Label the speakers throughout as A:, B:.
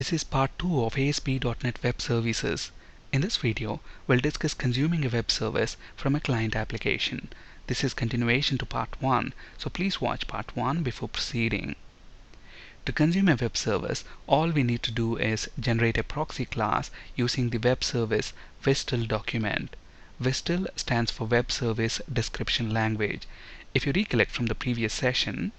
A: This is part 2 of ASP.NET Web Services. In this video, we'll discuss consuming a web service from a client application. This is continuation to part 1, so please watch part 1 before proceeding. To consume a web service, all we need to do is generate a proxy class using the web service WSDL document. WSDL stands for Web Service Description Language. If you recollect from the previous session,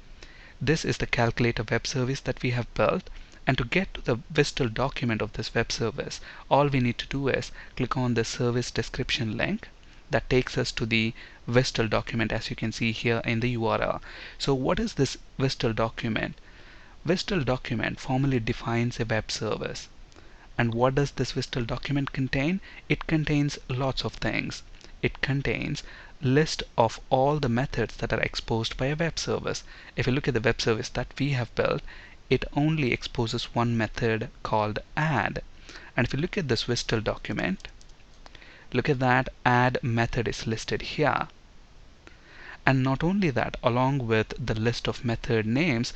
A: this is the calculator web service that we have built, and to get to the WSDL document of this web service, all we need to do is click on the service description link that takes us to the WSDL document, as you can see here in the URL. So what is this WSDL document? WSDL document formally defines a web service. And what does this WSDL document contain? It contains lots of things. It contains list of all the methods that are exposed by a web service. If you look at the web service that we have built, it only exposes one method called add. And if you look at this WSDL document, look at that, add method is listed here. And not only that, along with the list of method names,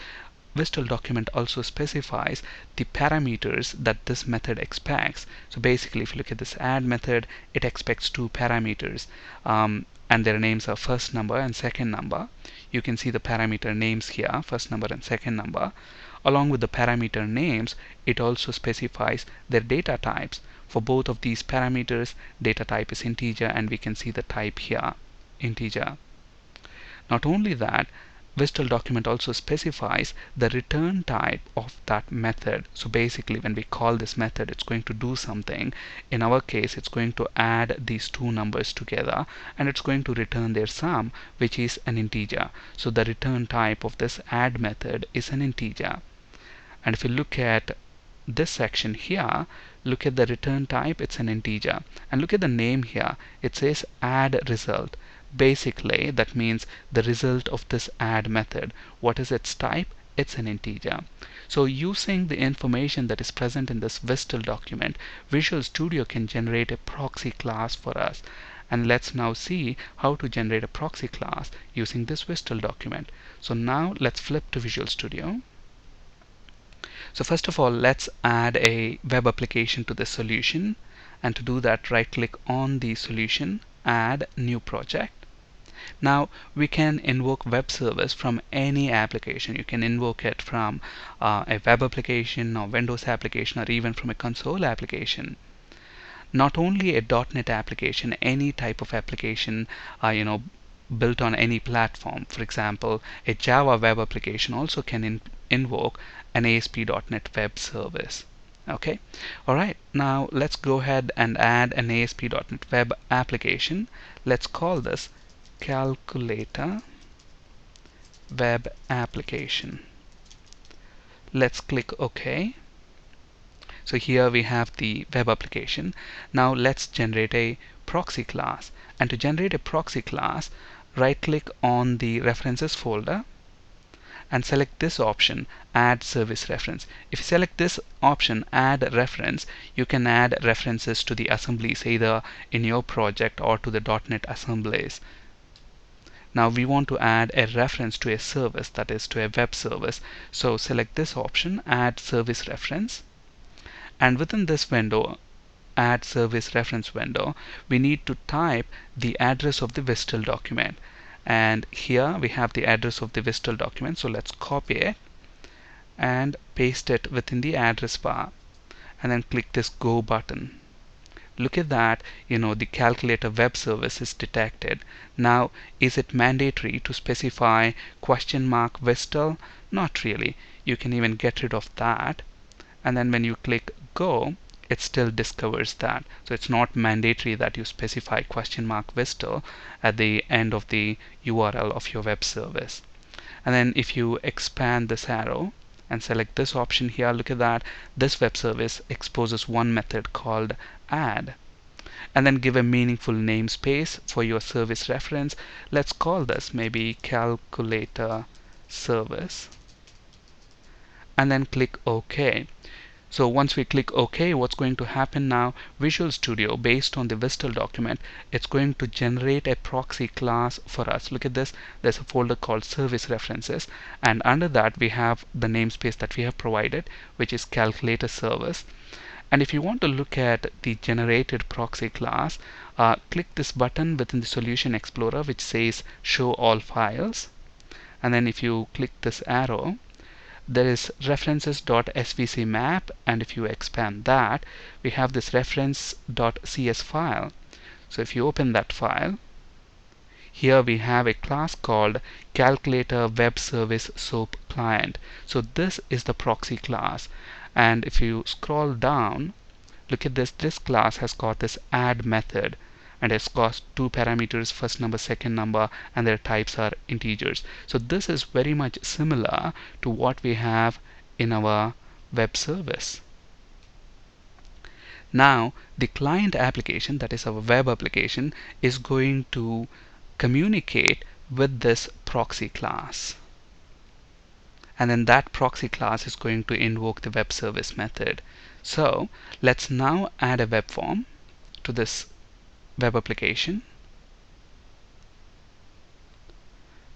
A: WSDL document also specifies the parameters that this method expects. So basically, if you look at this add method, it expects two parameters, and their names are first number and second number. You can see the parameter names here, first number and second number. Along with the parameter names, it also specifies their data types. For both of these parameters, data type is integer, and we can see the type here, integer. Not only that, WSDL document also specifies the return type of that method. So basically, when we call this method, it's going to do something. In our case, it's going to add these two numbers together, and it's going to return their sum, which is an integer. So the return type of this add method is an integer. And if you look at this section here, look at the return type, it's an integer. And look at the name here, it says add result. Basically, that means the result of this add method. What is its type? It's an integer. So using the information that is present in this WSDL document, Visual Studio can generate a proxy class for us. And let's now see how to generate a proxy class using this WSDL document. So now let's flip to Visual Studio. So first of all, let's add a web application to the solution. And to do that, right click on the solution, add new project. Now we can invoke web service from any application. You can invoke it from a web application or Windows application, or even from a console application. Not only a .NET application, any type of application built on any platform. For example, a Java web application also can invoke an ASP.NET web service. Okay, alright, now let's go ahead and add an ASP.NET web application. Let's call this calculator web application. Let's click OK. So here we have the web application. Now let's generate a proxy class. And to generate a proxy class, right click on the references folder and select this option, add service reference. If you select this option, add reference, you can add references to the assemblies either in your project or to the .NET assemblies. Now we want to add a reference to a service, that is to a web service. So select this option, add service reference. And within this window, add service reference window, we need to type the address of the WSDL document. And here we have the address of the WSDL document. So let's copy it and paste it within the address bar. And then click this Go button. Look at that, the calculator web service is detected. Now, is it mandatory to specify $WSDL? Not really. You can even get rid of that. And then when you click Go, it still discovers that. So it's not mandatory that you specify $WSDL at the end of the URL of your web service. And then if you expand this arrow and select this option here, look at that, this web service exposes one method called add. And then give a meaningful namespace for your service reference. Let's call this maybe calculator service. And then click OK. So once we click OK, what's going to happen now? Visual Studio, based on the WSDL document, it's going to generate a proxy class for us. Look at this. There's a folder called Service References, and under that we have the namespace that we have provided, which is Calculator Service. And if you want to look at the generated proxy class, click this button within the Solution Explorer which says Show All Files. And then if you click this arrow, there is references.svc map, and if you expand that, we have this reference.cs file. So if you open that file, here we have a class called Calculator Web Service SOAP Client. So this is the proxy class. And if you scroll down, look at this. This class has got this add method, and it's got two parameters, first number, second number, and their types are integers. So this is very much similar to what we have in our web service. Now the client application, that is our web application, is going to communicate with this proxy class, and then that proxy class is going to invoke the web service method. So let's now add a web form to this web application.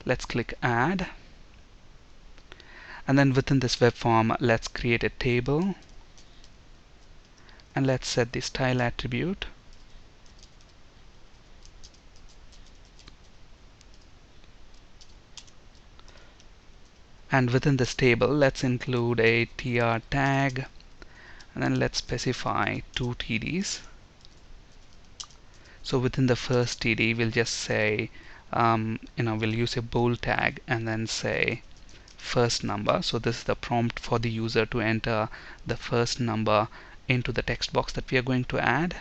A: Let's click Add, and then within this web form, let's create a table, and let's set the style attribute. And within this table, let's include a tr tag, and then let's specify two TDs. So within the first TD, we'll just say, we'll use a bold tag and then say first number. So this is the prompt for the user to enter the first number into the text box that we are going to add.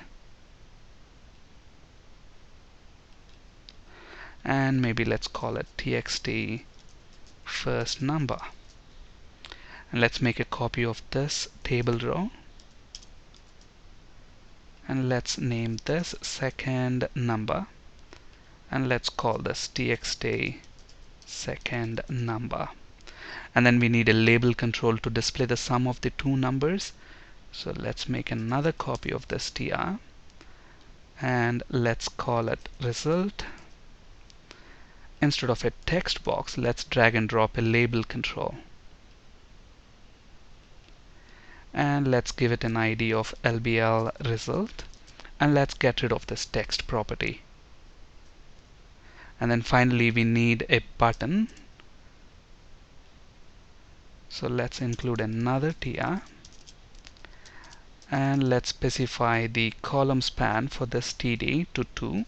A: And maybe let's call it txt first number. And let's make a copy of this table row, and let's name this second number, and let's call this txt second number. And then we need a label control to display the sum of the two numbers. So let's make another copy of this tr, and let's call it result. Instead of a text box, let's drag and drop a label control, and let's give it an ID of LBL result, and let's get rid of this text property. And then finally we need a button, so let's include another tr, and let's specify the column span for this TD to 2,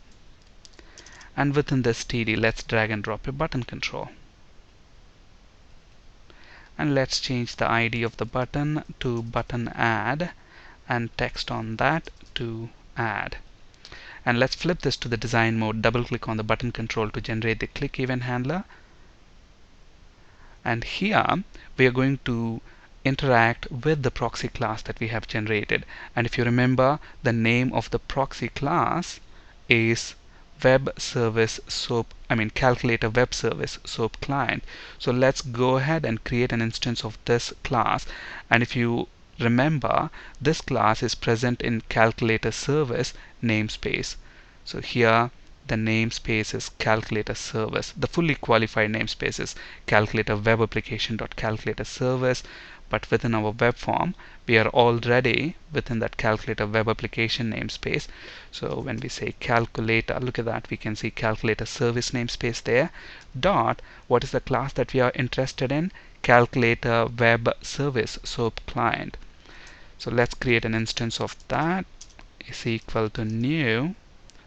A: and within this TD let's drag and drop a button control, and let's change the ID of the button to button add, and text on that to add. And let's flip this to the design mode, double click on the button control to generate the click event handler. And here we are going to interact with the proxy class that we have generated. And if you remember, the name of the proxy class is Calculator Web Service SOAP Client. So let's go ahead and create an instance of this class. And if you remember, this class is present in Calculator Service namespace. So here the namespace is Calculator Service. The fully qualified namespace is Calculator Web Application.Calculator Service. But within our web form, we are already within that Calculator Web Application namespace. So when we say calculator, look at that, we can see Calculator Service namespace there. Dot, what is the class that we are interested in? Calculator Web Service SOAP Client. So let's create an instance of that is equal to new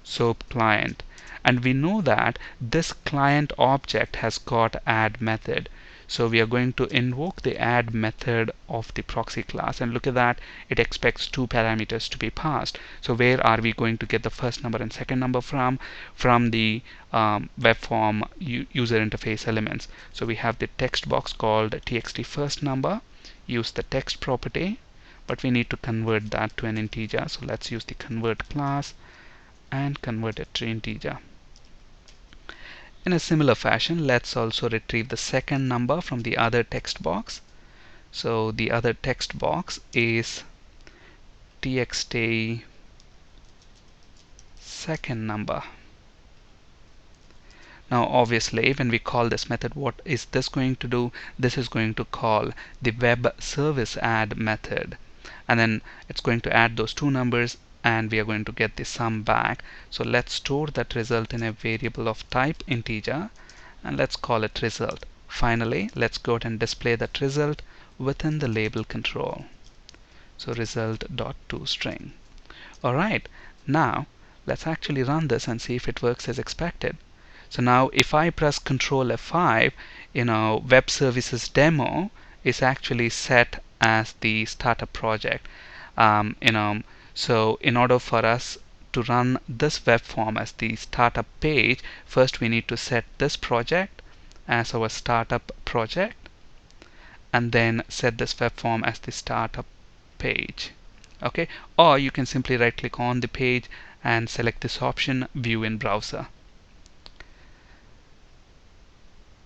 A: SOAP Client. And we know that this client object has got add method. So we are going to invoke the add method of the proxy class, and look at that, it expects two parameters to be passed. So where are we going to get the first number and second number from? From the web form user interface elements. So we have the text box called txt first number, use the text property, but we need to convert that to an integer. So let's use the convert class and convert it to integer. In a similar fashion, let's also retrieve the second number from the other text box. So the other text box is txt second number. Now obviously when we call this method, what is this going to do? This is going to call the web service add method, and then it's going to add those two numbers and we are going to get the sum back. So let's store that result in a variable of type integer and let's call it result. Finally, let's go ahead and display that result within the label control. So result.toString. Alright, now let's actually run this and see if it works as expected. So now if I press Ctrl F5, web services demo is actually set as the startup project. So in order for us to run this web form as the startup page, first we need to set this project as our startup project and then set this web form as the startup page. Okay, or you can simply right click on the page and select this option, view in browser.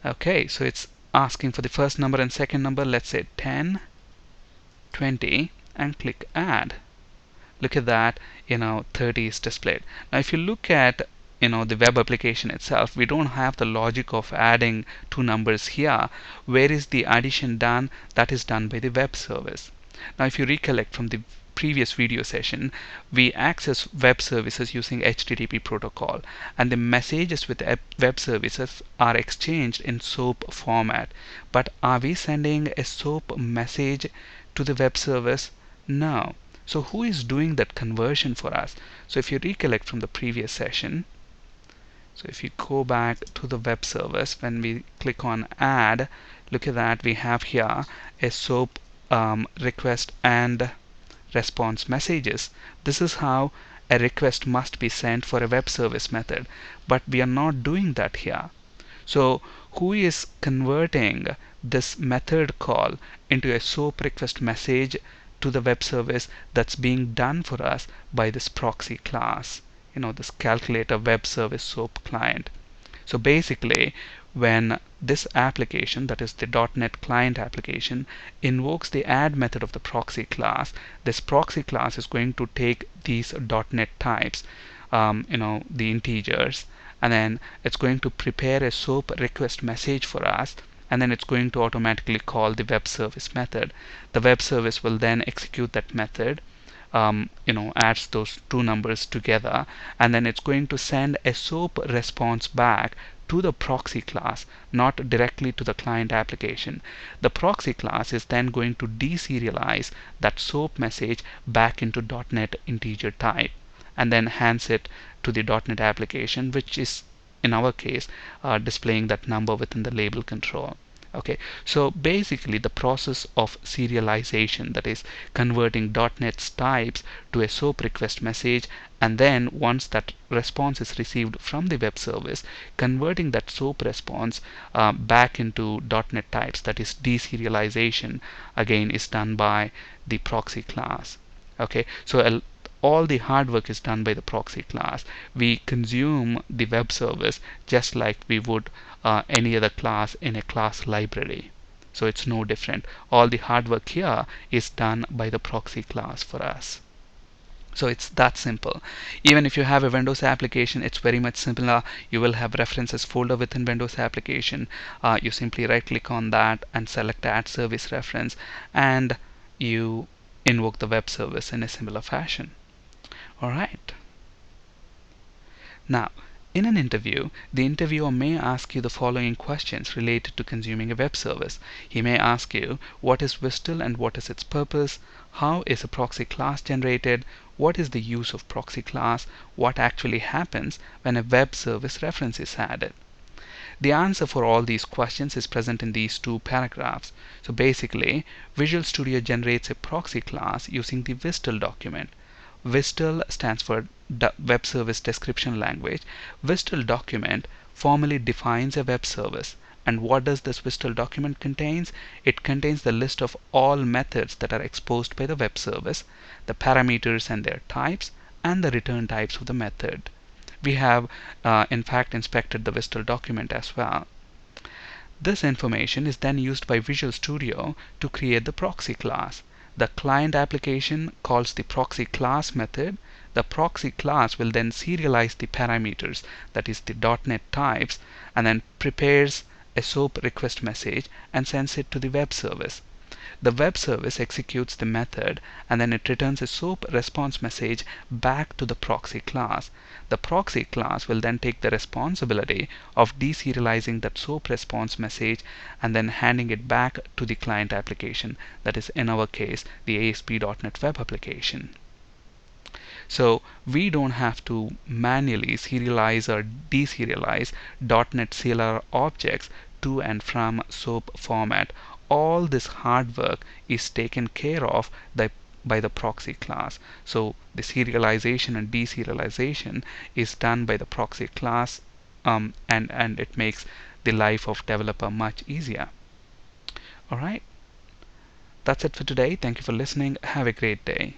A: Okay, so it's asking for the first number and second number. Let's say 10, 20 and click add. Look at that, 30 is displayed. Now if you look at the web application itself, we don't have the logic of adding two numbers here. Where is the addition done? That is done by the web service. Now if you recollect from the previous video session, we access web services using HTTP protocol, and the messages with web services are exchanged in SOAP format. But are we sending a SOAP message to the web service? No. So who is doing that conversion for us? So if you recollect from the previous session, so if you go back to the web service, when we click on add, look at that, we have here a SOAP request and response messages. This is how a request must be sent for a web service method, but we are not doing that here. So who is converting this method call into a SOAP request message to the web service? That's being done for us by this proxy class, this calculator web service SOAP client. So basically, when this application, that is the .NET client application, invokes the add method of the proxy class, this proxy class is going to take these .NET types, the integers, and then it's going to prepare a SOAP request message for us, and then it's going to automatically call the web service method. The web service will then execute that method, adds those two numbers together, and then it's going to send a SOAP response back to the proxy class, not directly to the client application. The proxy class is then going to deserialize that SOAP message back into .NET integer type and then hands it to the .NET application, which is in our case displaying that number within the label control. Okay, so basically the process of serialization, that is converting .NET's types to a SOAP request message, and then once that response is received from the web service, converting that SOAP response back into .NET types, that is deserialization, again is done by the proxy class. Okay, so all the hard work is done by the proxy class. We consume the web service just like we would any other class in a class library. So it's no different. All the hard work here is done by the proxy class for us. So it's that simple. Even if you have a Windows application, it's very much similar. You will have references folder within Windows application. You simply right click on that and select add service reference, and you invoke the web service in a similar fashion. Alright. Now, in an interview, the interviewer may ask you the following questions related to consuming a web service. He may ask you, what is WSDL and what is its purpose? How is a proxy class generated? What is the use of proxy class? What actually happens when a web service reference is added? The answer for all these questions is present in these two paragraphs. So basically, Visual Studio generates a proxy class using the WSDL document. WSDL stands for Web Service Description Language. WSDL document formally defines a web service. And what does this WSDL document contains? It contains the list of all methods that are exposed by the web service, the parameters and their types, and the return types of the method. We have in fact inspected the WSDL document as well. This information is then used by Visual Studio to create the proxy class. The client application calls the proxy class method. The proxy class will then serialize the parameters, that is the .NET types, and then prepares a SOAP request message and sends it to the web service. The web service executes the method and then it returns a SOAP response message back to the proxy class. The proxy class will then take the responsibility of deserializing that SOAP response message and then handing it back to the client application, that is in our case the ASP.NET Web application. So we don't have to manually serialize or deserialize .NET CLR objects to and from SOAP format. All this hard work is taken care of by the proxy class. So the serialization and deserialization is done by the proxy class, and it makes the life of developer much easier. Alright, that's it for today. Thank you for listening. Have a great day.